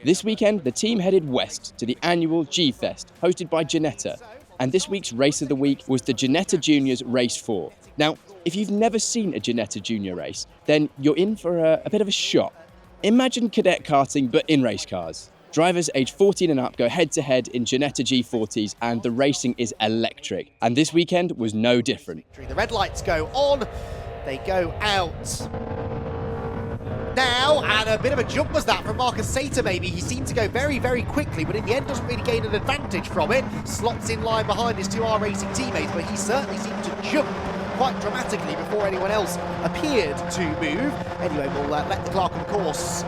This weekend, the team headed west to the annual G-Fest, hosted by Ginetta. And this week's race of the week was the Ginetta Juniors Race 4. Now, if you've never seen a Ginetta Junior race, then you're in for a bit of a shock. Imagine cadet karting, but in race cars. Drivers aged 14 and up go head-to-head in Ginetta G40s, and the racing is electric. And this weekend was no different. The red lights go on, they go out. Now, and a bit of a jump was that from Marcus Sater maybe. He seemed to go very, very quickly, but in the end doesn't really gain an advantage from it. Slots in line behind his 2R Racing teammates, but he certainly seemed to jump quite dramatically before anyone else appeared to move. Anyway, we'll let the clerk of the course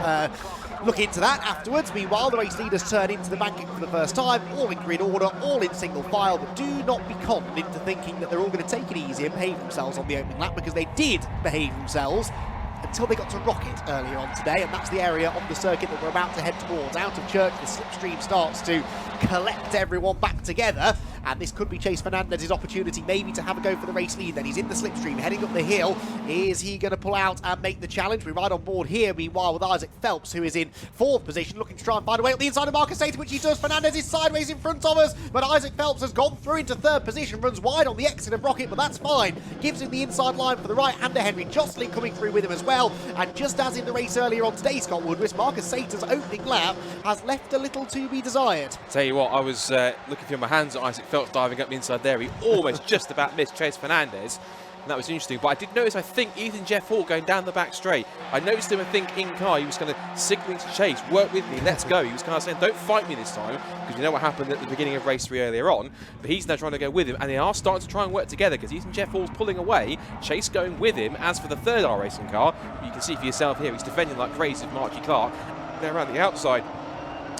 look into that afterwards. Meanwhile, the race leaders turn into the banking for the first time, all in grid order, all in single file, but do not be conned into thinking that they're all going to take it easy and behave themselves on the opening lap, because they did behave themselves until they got to Rocket earlier on today, and that's the area of the circuit that we're about to head towards. Out of Church, the slipstream starts to collect everyone back together, and this could be Chase Fernandez's opportunity maybe to have a go for the race lead. Then he's in the slipstream, heading up the hill. Is he going to pull out and make the challenge? We're right on board here, meanwhile, with Isaac Phelps, who is in fourth position, looking to try and find a way up the inside of Marcus Sater, which he does. Fernandez is sideways in front of us, but Isaac Phelps has gone through into third position, runs wide on the exit of Rocket, but that's fine. Gives him the inside line for the right-hander, Henry Jocelyn coming through with him as well. And just as in the race earlier on today, Scott Woodward, Marcus Sater's opening lap has left a little to be desired. Tell you what, I was looking through my hands at Isaac Phelps diving up the inside there. He almost just about missed Chase Fernandez, and that was interesting. But I did notice, I think, Ethan Jeff Hall going down the back straight. I noticed him, I think, in car. He was kind of signalling to Chase, work with me, let's go. He was kind of saying, don't fight me this time, because you know what happened at the beginning of race 3 earlier on. But he's now trying to go with him, and they are starting to try and work together, because Ethan Jeff Hall's pulling away, Chase going with him. As for the third R Racing car, you can see for yourself here, he's defending like crazy with Marky Clark. They're around the outside.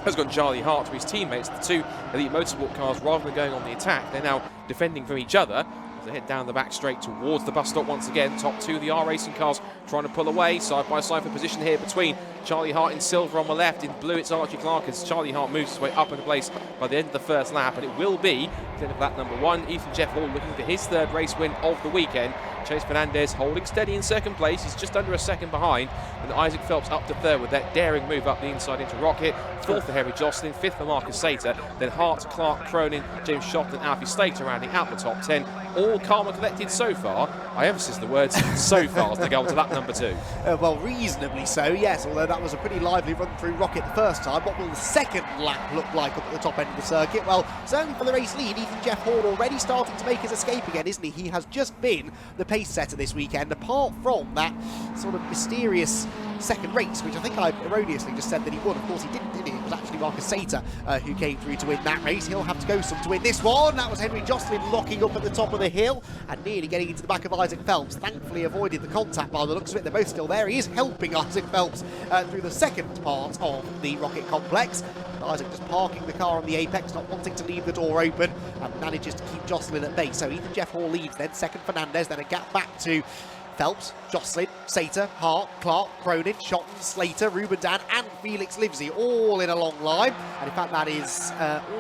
Has got Charlie Hart to his teammates, the two Elite Motorsport cars, rather than going on the attack. They're now defending from each other. They head down the back straight towards the bus stop once again. Top two of the R Racing cars trying to pull away. Side by side for position here between Charlie Hart in silver on the left. In blue it's Archie Clark as Charlie Hart moves his way up into place by the end of the first lap. And it will be clear of that number one. Ethan Jeff Hall looking for his third race win of the weekend. Chase Fernandez holding steady in second place. He's just under a second behind. And Isaac Phelps up to third with that daring move up the inside into Rocket. Fourth for Henry Jocelyn. Fifth for Marcus Sater. Then Hart, Clark, Cronin, James Shott and Alfie Slater rounding out the top 10. All calm and collected so far. I emphasize the words so far as they go on to lap number 2. Well, reasonably so, yes, although that was a pretty lively run through Rocket the first time. What will the second lap look like up at the top end of the circuit? Well, certainly for the race lead, Ethan Jeff Hall already starting to make his escape again, isn't he? He has just been the pace setter this weekend, apart from that sort of mysterious second race, which I think I erroneously just said that he would. Of course he didn't, did he? It was actually Marcus Sater who came through to win that race. He'll have to go some to win this one. That was Henry Jocelyn locking up at the top of the hill and nearly getting into the back of Isaac Phelps. Thankfully avoided the contact by the looks of it. They're both still there. He is helping Isaac Phelps through the second part of the Rocket complex. Isaac just parking the car on the apex, not wanting to leave the door open, and manages to keep Jocelyn at bay. So Ethan Jeff Hall leads then, second Fernandez, then a gap back to Phelps, Jocelyn, Sater, Hart, Clark, Cronin, Shotton, Slater, Ruben Dan and Felix Livesey all in a long line. And in fact that is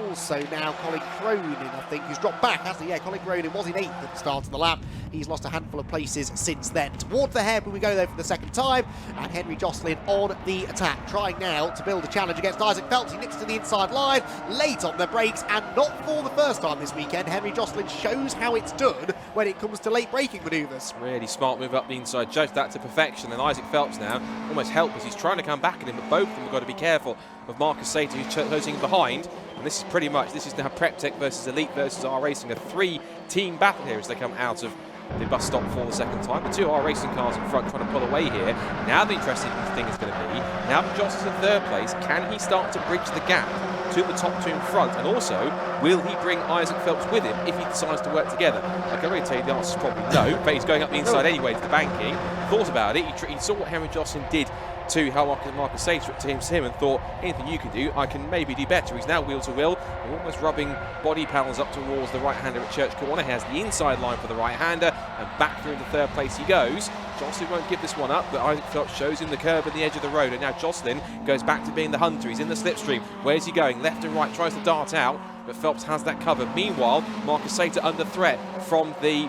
also now Colin Cronin, I think, who's dropped back, hasn't he? Yeah, Colin Cronin was in 8th at the start of the lap. He's lost a handful of places since then. Towards the hairpin we go there for the second time, and Henry Jocelyn on the attack, trying now to build a challenge against Isaac Phelps. He nips to the inside line, late on the brakes, and not for the first time this weekend. Henry Jocelyn shows how it's done when it comes to late braking manoeuvres. Really smart move up the inside, judged that to perfection. And Isaac Phelps now almost helpless. He's trying to come back at him, but both of them have got to be careful of Marcus Sater, who's closing behind. And this is now Prep Tech versus Elite versus R Racing, a 3-team battle here as they come out of the bus stop for the second time. The two R Racing cars in front trying to pull away here. Now the interesting thing is going to be, now that Joss is in third place, can he start to bridge the gap to the top two in front? And also, will he bring Isaac Phelps with him if he decides to work together? I can already tell you the answer is probably no, but he's going up the inside anyway to the banking. Thought about it, he saw what Henry Jocelyn did to how Marcus Sater to him and thought, anything you can do, I can maybe do better. He's now wheel to wheel, almost rubbing body panels up towards the right-hander at Church Corner. He has the inside line for the right-hander, and back through into third place he goes. Jocelyn won't give this one up, but Isaac Phelps shows him the curb and the edge of the road, and now Jocelyn goes back to being the hunter. He's in the slipstream. Where's he going? Left and right, tries to dart out, but Phelps has that covered. Meanwhile, Marcus Sater under threat from the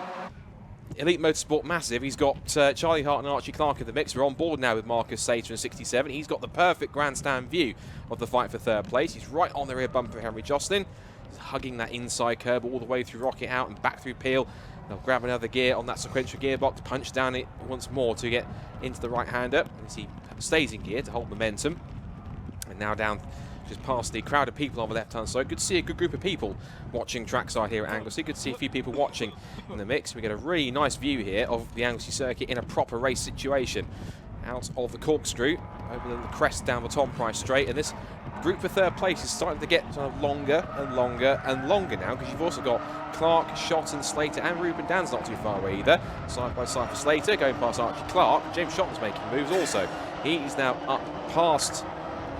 Elite Motorsport Massive, he's got Charlie Hart and Archie Clark in the mix. We're on board now with Marcus Sater in 67. He's got the perfect grandstand view of the fight for third place. He's right on the rear bumper of Henry Jocelyn. He's hugging that inside curb all the way through Rocket out and back through Peel. They'll grab another gear on that sequential gearbox, punch down it once more to get into the right-hander. As he stays in gear to hold momentum. And now down just past the crowd of people on the left-hand side. Good to see a good group of people watching trackside here at Anglesey. Good to see a few people watching in the mix. We get a really nice view here of the Anglesey circuit in a proper race situation. Out of the corkscrew, over the crest down the Tom Price straight, and this group for third place is starting to get sort of longer and longer and longer now, because you've also got Clark, Shotton, Slater, and Ruben Dan's not too far away either. Side by side for Slater, going past Archie Clark. James Shotton's making moves also. He's now up past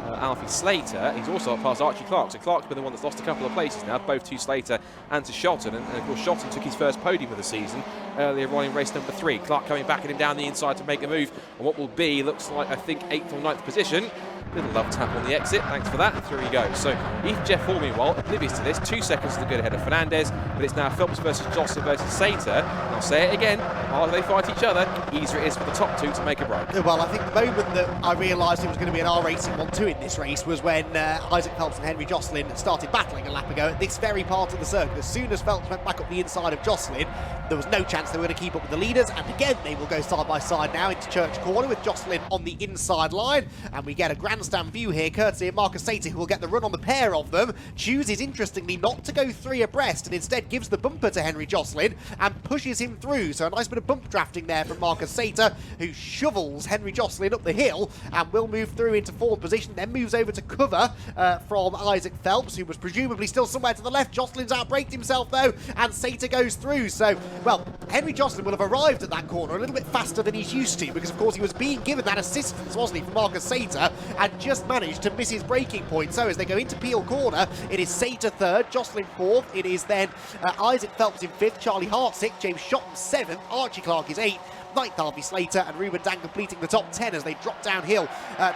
Alfie Slater. He's also up past Archie Clark. So Clark's been the one that's lost a couple of places now, both to Slater and to Shotton. And of course, Shotton took his first podium of the season earlier on in race number 3. Clark coming back at him down the inside to make a move on what will be, looks like, I think, 8th or 9th position. Little love tap on the exit, thanks for that, and through he goes. So Ethan Jeff Hall, meanwhile, oblivious to this, 2 seconds to the good ahead of Fernandez, but it's now Phelps versus Jocelyn versus Sater. And I'll say it again, while they fight each other, easier it is for the top 2 to make a break. Well, I think the moment that I realised it was going to be an R-Racing 1-2 in this race was when Isaac Phelps and Henry Jocelyn started battling a lap ago at this very part of the circuit. As soon as Phelps went back up the inside of Jocelyn, there was no chance they were going to keep up with the leaders, and again they will go side by side now into Church Corner with Jocelyn on the inside line, and we get a grandstand view here courtesy of Marcus Sater, who will get the run on the pair of them. Chooses, interestingly, not to go 3 abreast and instead gives the bumper to Henry Jocelyn and pushes him through. So a nice bit of bump drafting there from Marcus Sater, who shovels Henry Jocelyn up the hill and will move through into 4th position, then moves over to cover from Isaac Phelps, who was presumably still somewhere to the left. Jocelyn's outbraked himself though, and Sater goes through. So, well, Henry Jocelyn will have arrived at that corner a little bit faster than he's used to, because of course he was being given that assistance, wasn't he, from Marcus Sater, and just managed to miss his braking point. So as they go into Peel Corner, it is Sater 3rd, Jocelyn 4th, it is then Isaac Phelps in 5th, Charlie Hart 6th, James Shotton 7th, Archie Clark is 8th, 9th Harvey Slater, and Ruben Dan completing the top 10 as they drop downhill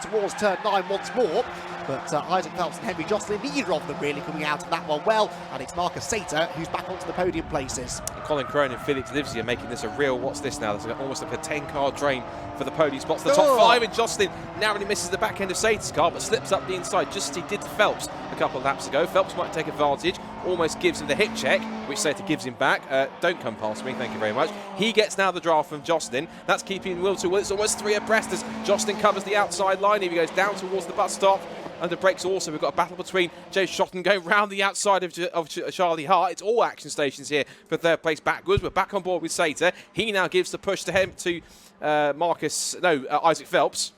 towards turn 9 once more. But Isaac Phelps and Henry Jocelyn, neither of them really coming out of that one well, and it's Marcus Sater who's back onto the podium places. And Colin Crone and Felix Livesey are making this a real, what's this now? There's almost like a 10-car train for the podium spots. The top 5, and Jocelyn narrowly misses the back end of Sater's car, but slips up the inside just as he did to Phelps a couple of laps ago. Phelps might take advantage, almost gives him the hip check, which Sater gives him back. Don't come past me, thank you very much. He gets now the draft from Jocelyn. That's keeping Will to Will. It's almost 3 abreast as Jocelyn covers the outside line. He goes down towards the bus stop. Under brakes also, we've got a battle between James Shotton going round the outside of Charlie Hart. It's all action stations here for third place backwards. We're back on board with Sater. He now gives the push to him to Isaac Phelps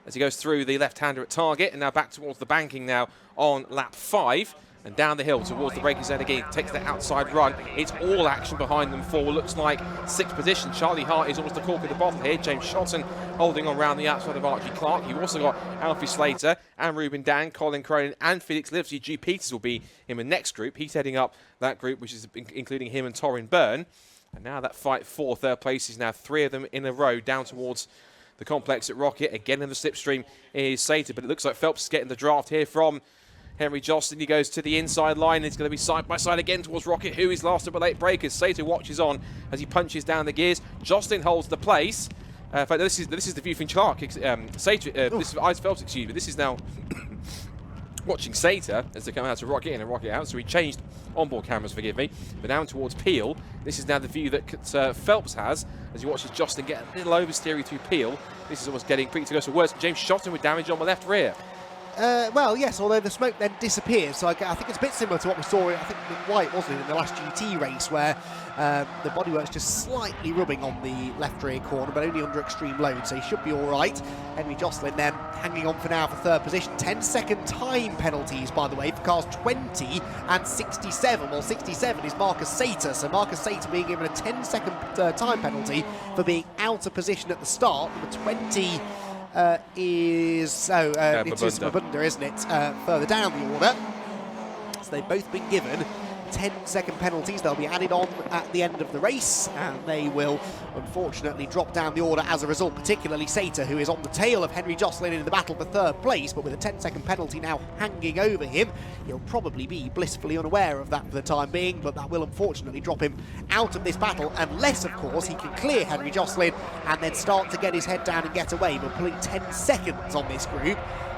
as he goes through the left-hander at target, and now back towards the banking now on lap 5. And down the hill towards the braking zone again, takes the outside run. It's all action behind them for what looks like 6th position. Charlie Hart is almost the cork of the bottle here. James Shotton holding on round the outside of Archie Clark. You've also got Alfie Slater and Ruben Dan, Colin Cronin and Felix Livesey. G. Peters will be in the next group. He's heading up that group, which is including him and Torrin Byrne. And now that fight for third place is now 3 of them in a row down towards the complex at Rocket. Again in the slipstream is Sater, but it looks like Phelps is getting the draft here from Henry Jocelyn. He goes to the inside line. It's going to be side by side again towards Rocket, who is last of the late breakers. Sater watches on as he punches down the gears. Jocelyn holds the place. In fact, this is the view from Clark. This is Isaac Phelps, excuse me. This is now watching Sater as they come out to Rocket in and Rocket out. So he changed onboard cameras, forgive me. But down towards Peel. This is now the view that Phelps has as he watches Jocelyn get a little oversteering through Peel. This is almost getting pretty to go so worse. James Shotton with damage on the left rear. Well, yes, although the smoke then disappears, so I think it's a bit similar to what we saw, I think, in White, wasn't it, in the last GT race, where the bodywork's just slightly rubbing on the left rear corner, but only under extreme load, so he should be all right. Henry Jocelyn then hanging on for now for 3rd position. 10-second time penalties, by the way, for cars 20 and 67. Well, 67 is Marcus Sater, so Marcus Sater being given a 10-second time penalty for being out of position at the start. Number 20... it's Mabunda, isn't it? Further down the order. So they've both been given 10-second penalties. They'll be added on at the end of the race, and they will unfortunately drop down the order as a result, particularly Sater, who is on the tail of Henry Jocelyn in the battle for third place, but with a 10-second penalty now hanging over him, he'll probably be blissfully unaware of that for the time being, but that will unfortunately drop him out of this battle, unless, of course, he can clear Henry Jocelyn and then start to get his head down and get away. But pulling 10 seconds on this group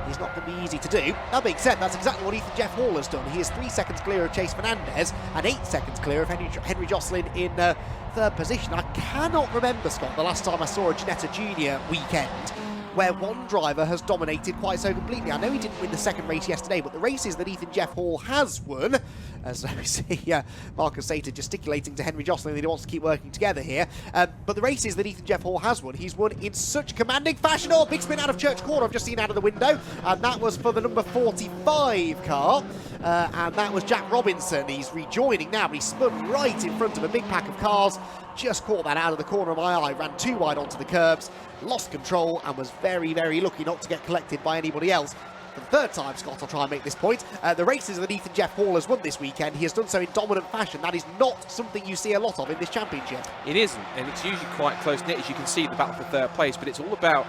is not going to be easy to do. That being said, that's exactly what Ethan Jeff Hall has done. He is 3 seconds clear of Chase Fernandez and 8 seconds clear of Henry Jocelyn in third position. I cannot remember, Scott, the last time I saw a Ginetta Junior weekend where one driver has dominated quite so completely. I know he didn't win the second race yesterday, but the races that Ethan Jeff Hall has won, as we see Marcus Sater gesticulating to Henry Jocelyn that he wants to keep working together here, but the races that Ethan Jeff Hall has won, he's won in such commanding fashion. Oh, big spin out of Church Corner, I've just seen out of the window, and that was for the number 45 car, and that was Jack Robinson. He's rejoining now, but he spun right in front of a big pack of cars, just caught that out of the corner of my eye, ran too wide onto the curbs, lost control, and was very, very lucky not to get collected by anybody else. For the third time, Scott, I'll try and make this point. The races that Ethan Jeff Hall has won this weekend, he has done so in dominant fashion. That is not something you see a lot of in this championship. It isn't, and it's usually quite close-knit, as you can see, the battle for third place, but it's all about,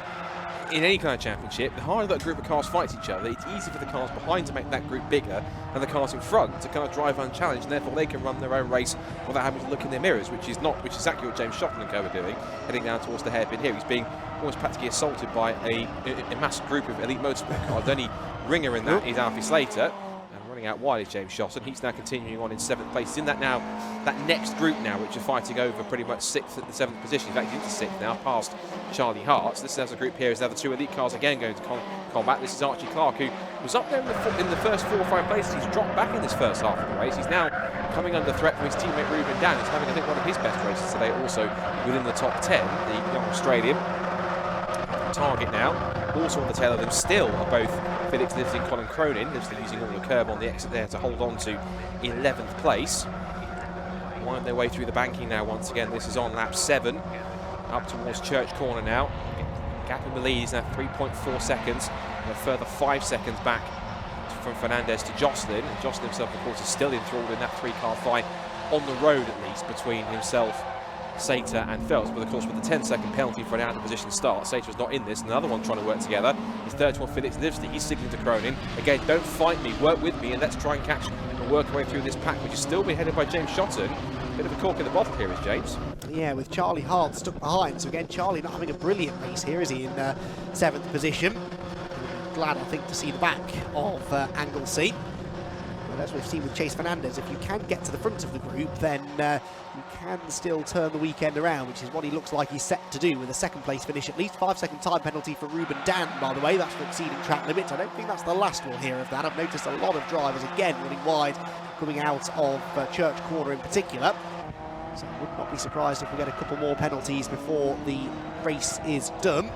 in any kind of championship, the harder that group of cars fights each other, it's easy for the cars behind to make that group bigger and the cars in front to kind of drive unchallenged, and therefore they can run their own race without having to look in their mirrors, which is exactly what James Shotton and co are doing, heading down towards the hairpin here. He's being almost practically assaulted by a massive group of elite motorsport cars. The only ringer in that is Alfie Slater. Out wide is James Shotton. He's now continuing on in 7th place. He's in that next group now, which are fighting over pretty much 6th and 7th position. In fact, he's into 6th now, past Charlie Hart. So this is a group here is the other two elite cars again going to combat. This is Archie Clark, who was up there in the first 4 or 5 places. He's dropped back in this first half of the race. He's now coming under threat from his teammate Ruben Dan. He's having, I think, one of his best races today, also within the top 10. The young Australian target now. Also on the tail of them still are both Felix Livesey and Colin Cronin. Livesey using all the curb on the exit there to hold on to 11th place. Wind their way through the banking now once again. This is on lap 7. Up towards Church Corner now. Gap in the lead is now 3.4 seconds. And a further 5 seconds back from Fernandez to Jocelyn. And Jocelyn himself, of course, is still enthralled in that 3-car fight on the road, at least, between himself, Sater and Phelps, but of course with the 10-second penalty for an out-of-position start, Sater was not in this. Another one trying to work together. His third one, Felix Livesey. He's signaling to Cronin. Again, don't fight me, work with me, and let's try and catch and work our way through this pack, which is still being headed by James Shotton. Bit of a cork in the bottle here is James. Yeah, with Charlie Hart stuck behind. So again, Charlie not having a brilliant race here, is he, in 7th position. Glad, I think, to see the back of Anglesey. But as we've seen with Chase Fernandez, if you can get to the front of the group, then you can still turn the weekend around, which is what he looks like he's set to do with a 2nd place finish. At least 5-second time penalty for Ruben Dan, by the way. That's for exceeding track limits. I don't think that's the last we'll hear of that. I've noticed a lot of drivers again running wide, coming out of Church Corner in particular. So I would not be surprised if we get a couple more penalties before the race is done.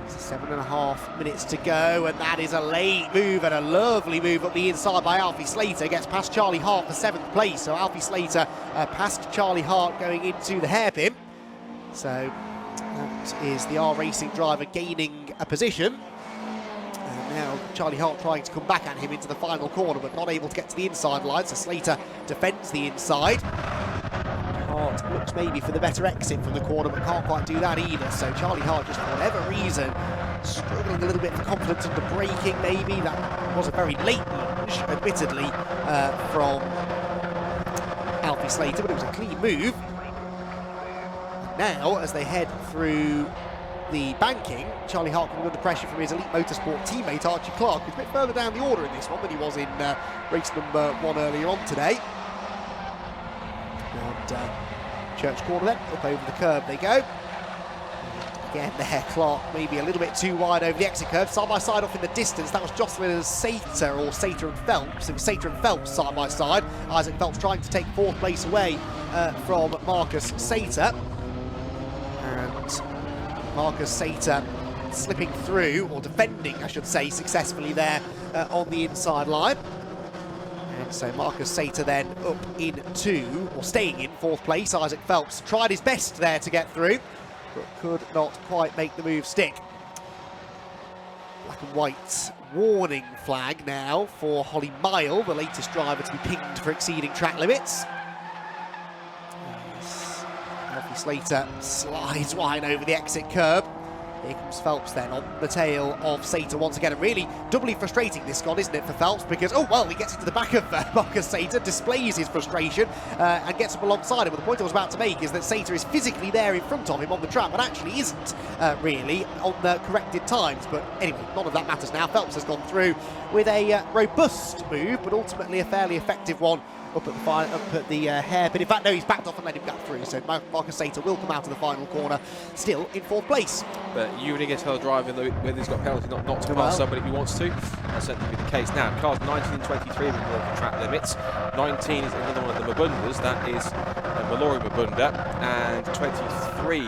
7.5 minutes to go, and that is a late move and a lovely move up the inside by Alfie Slater. Gets past Charlie Hart for 7th place, so Alfie Slater past Charlie Hart going into the hairpin. So that is the R Racing driver gaining a position. And now Charlie Hart trying to come back at him into the final corner, but not able to get to the inside line, so Slater defends the inside. Hart looks maybe for the better exit from the corner, but can't quite do that either. So Charlie Hart, just for whatever reason, struggling a little bit for confidence under braking maybe. That was a very late lunge, admittedly, from Alfie Slater, but it was a clean move. And now, as they head through the banking, Charlie Hart coming under pressure from his elite motorsport teammate Archie Clark, who's a bit further down the order in this one than he was in race number 1 earlier on today. And Church Corner then, up over the curb they go. Again there, Clark maybe a little bit too wide over the exit curve. Side by side off in the distance, that was Jocelyn and Sater, or Sater and Phelps. It was Sater and Phelps side by side. Isaac Phelps trying to take 4th place away from Marcus Sater. And Marcus Sater slipping through, or defending I should say, successfully there on the inside line. And so Marcus Sater then up into, or staying in 4th place. Isaac Phelps tried his best there to get through, but could not quite make the move stick. Black and white warning flag now for Holly Mile, the latest driver to be pinged for exceeding track limits. Alfie Slater slides wide over the exit curb. Here comes Phelps then on the tail of Sater once again. And really doubly frustrating this one, isn't it, for Phelps? Because, oh, well, he gets into the back of Marcus Sater, displays his frustration and gets up alongside him. But the point I was about to make is that Sater is physically there in front of him on the track, but actually isn't really on the corrected times. But anyway, none of that matters now. Phelps has gone through with a robust move, but ultimately a fairly effective one up at the hairpin. In fact, no, he's backed off and let him get through. So Marcus Sater will come out of the final corner, still in 4th place. But you really get to tell the driver whether he's got penalty not to pass somebody who wants to. That's certainly be the case now. Cars 19 and 23 have been more than track limits. 19 is another one of the Mabundas. That is Mallory Mabunda. And 23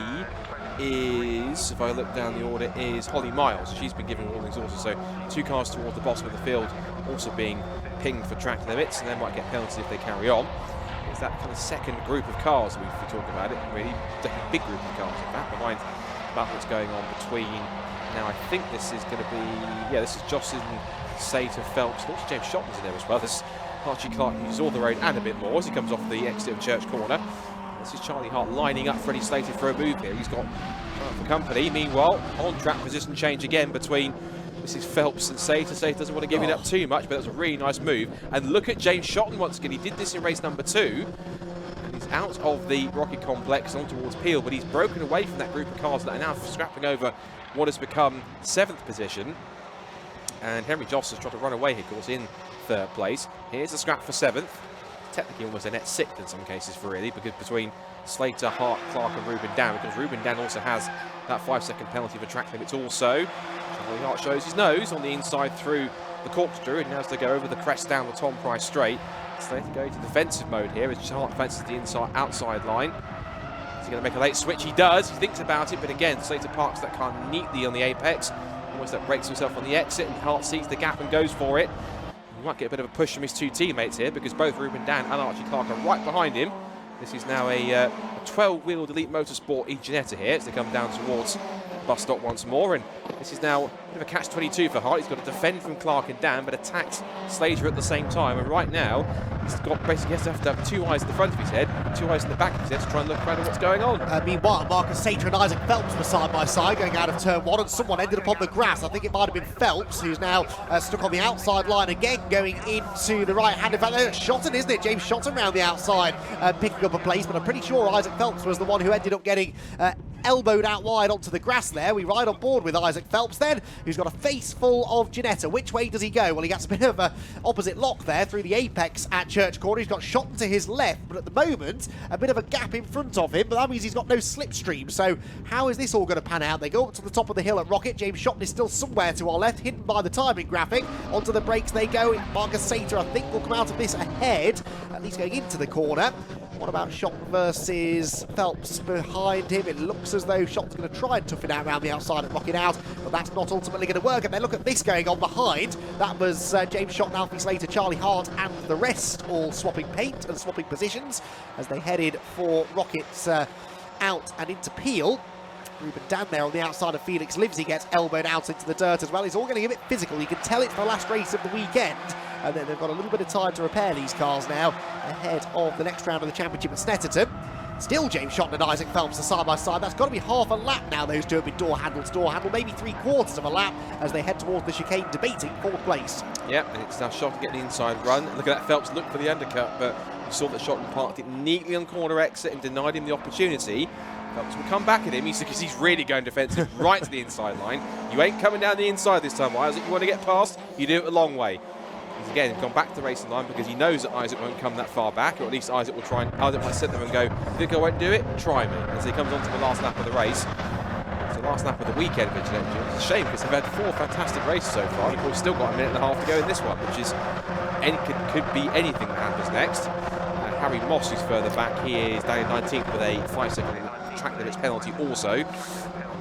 is, if I look down the order, is Holly Miles. She's been given warnings also. So 2 cars towards the bottom of the field also being pinged for track limits, and they might get penalties if they carry on. It's that kind of second group of cars if we talk about it, really definitely big group of cars in fact, behind the battle that's going on between, now I think this is going to be, yeah, this is Jocelyn, Sater, Phelps, and also James Shotton's in there as well. There's Archie Clark, who's all the road and a bit more as he comes off the exit of Church Corner. This is Charlie Hart lining up Freddie Slater for a move here. He's got for company. Meanwhile, on track position change again between this is Phelps and Sater. Sater doesn't want to give it up too much, but that's a really nice move. And look at James Shotton once again. He did this in race number 2. And he's out of the Rocket Complex on towards Peel, but he's broken away from that group of cars that are now scrapping over what has become 7th position. And Henry Jostler's trying to run away here, of course, in 3rd place. Here's a scrap for 7th. Technically almost a net 6th in some cases for really, because between Slater, Hart, Clark and Ruben Dan, because Ruben Dan also has that 5-second penalty for track limits also. Charlie Hart shows his nose on the inside through the corkscrew, and now as they go over the crest down the Tom Price straight, Slater going to defensive mode here as Hart fences the outside line. Is he going to make a late switch? He does. He thinks about it, but again, Slater parks that car neatly on the apex. Almost that breaks himself on the exit, and Hart sees the gap and goes for it. He might get a bit of a push from his 2 teammates here, because both Ruben Dan and Archie Clark are right behind him. This is now a 12-wheeled Elite Motorsport Ginetta here as they come down towards bus stop once more, and this is now a bit of a catch-22 for Hart. He's got to defend from Clark and Dan, but attacks Slater at the same time, and right now he's got basically has to have 2 eyes at the front of his head, 2 eyes in the back of his head to try and look around at what's going on. Meanwhile, Marcus Sater and Isaac Phelps were side by side going out of turn 1, and someone ended up on the grass. I think it might have been Phelps, who's now stuck on the outside line again, going into the right hand. In fact, Shotton, isn't it? James Shotton round the outside, picking up a place, but I'm pretty sure Isaac Phelps was the one who ended up getting elbowed out wide onto the grass there. We ride on board with Isaac Phelps then, who's got a face full of Ginetta. Which way does he go? Well, he gets a bit of a opposite lock there through the apex at Church Corner. He's got Shotton to his left, but at the moment, a bit of a gap in front of him, but that means he's got no slipstream. So how is this all going to pan out? They go up to the top of the hill at Rocket. James Shotton is still somewhere to our left, hidden by the timing graphic. Onto the brakes they go. Marcus Sater, I think, will come out of this ahead, at least going into the corner. What about Shotton versus Phelps behind him? It looks as though Shotton's going to try and tough it out around the outside and rock it out, but that's not ultimately going to work. And then look at this going on behind. That was James Shotton, Alfie Slater, Charlie Hart and the rest all swapping paint and swapping positions as they headed for Rockets out and into Peel. Ruben Dan there on the outside of Felix Livesey gets elbowed out into the dirt as well. It's all getting a bit physical. You can tell it's the last race of the weekend. And then they've got a little bit of time to repair these cars now ahead of the next round of the championship at Snetterton. Still James Shotton and Isaac Phelps are side by side. That's got to be half a lap now, those two have been door handle to door handle, maybe 3/4 of a lap as they head towards the chicane, debating 4th place. Yep, and it's now Shotton getting the inside run. Look at that, Phelps looked for the undercut, but you saw that Shotton parked it neatly on corner exit and denied him the opportunity. Phelps will come back at him because he's really going defensive right to the inside line. You ain't coming down the inside this time, Isaac. You want to get past, you do it the long way. He's again gone back to the racing line because he knows that Isaac won't come that far back, or at least Isaac will try and Isaac might sit there and go, think I won't do it? Try me. As he comes on to the last lap of the race. It's the last lap of the weekend for Ginetta Juniors. It's a shame because they've had 4 fantastic races so far, and of course still got a minute and a half to go in this one, which is could be anything that happens next. Harry Moss, who's further back, he is down in 19th with a 5-second track limits penalty also.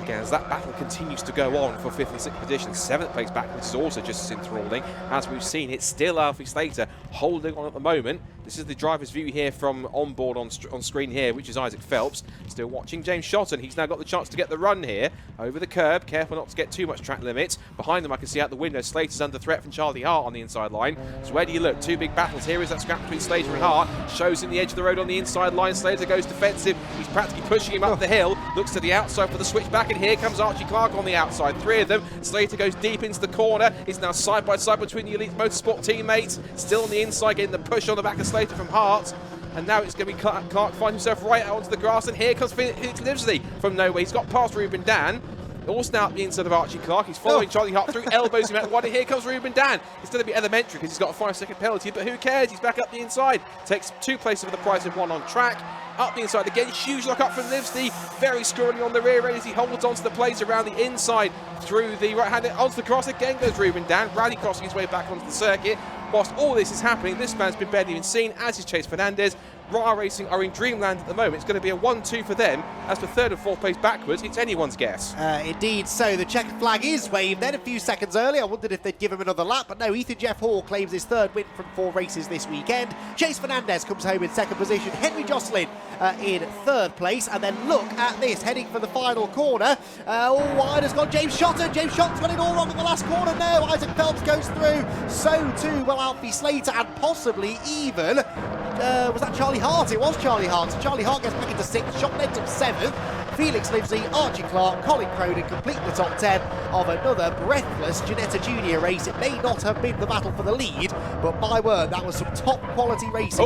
Again, as that battle continues to go on for 5th and 6th position, 7th place back, which is also just as enthralling. As we've seen, it's still Alfie Slater holding on at the moment. This is the driver's view here from on board on screen here, which is Isaac Phelps. Still watching James Shotton. He's now got the chance to get the run here over the curb. Careful not to get too much track limit. Behind them, I can see out the window, Slater's under threat from Charlie Hart on the inside line. So where do you look? Two big battles. Here is that scrap between Slater and Hart. Shows in the edge of the road on the inside line. Slater goes defensive. He's practically pushing him up the hill. Looks to the outside for the switch back, and here comes Archie Clark on the outside. Three of them. Slater goes deep into the corner. It's now side by side between the Elite Motorsport teammates. Still on the inside, getting the push on the back of Slater from Hart. And now it's going to be Clark finds himself right out onto the grass, and here comes Felix Livesey from nowhere. He's got past Ruben Dan. Also now up the inside of Archie Clark. He's following Charlie Hart through, elbows him out wide, and here comes Ruben Dan. It's going to be elementary because he's got a 5-second penalty, but who cares? He's back up the inside. Takes 2 places for the price of 1 on track. Up the inside again, huge lock up from Livesey. Very squirrely on the rear end as he holds onto the plates around the inside through the right-handed onto the cross. Again goes Ruben Dan, rally crossing his way back onto the circuit. Whilst all this is happening, this man's been barely even seen, as is Chase Fernandez. Ra Racing are in dreamland at the moment. It's going to be a 1-2 for them. As for 3rd and 4th place backwards, it's anyone's guess. Indeed, so the checkered flag is waved then a few seconds early. I wondered if they'd give him another lap, but no, Ethan Jeff Hall claims his 3rd win from 4 races this weekend. Chase Fernandez comes home in 2nd position. Henry Jocelyn in 3rd place, and then look at this, heading for the final corner. All wide has gone James Shotton. James Shotton's got it all wrong in the last corner. No, Isaac Phelps goes through. So too will Alfie Slater, and possibly even, was that Charlie Hart? It was Charlie Hart. So Charlie Hart gets back into 6th, Shotton ends up 7th. Felix Livesey, Archie Clark, Colin Cronin complete the top 10 of another breathless Ginetta Junior race. It may not have been the battle for the lead, but my word, that was some top quality racing.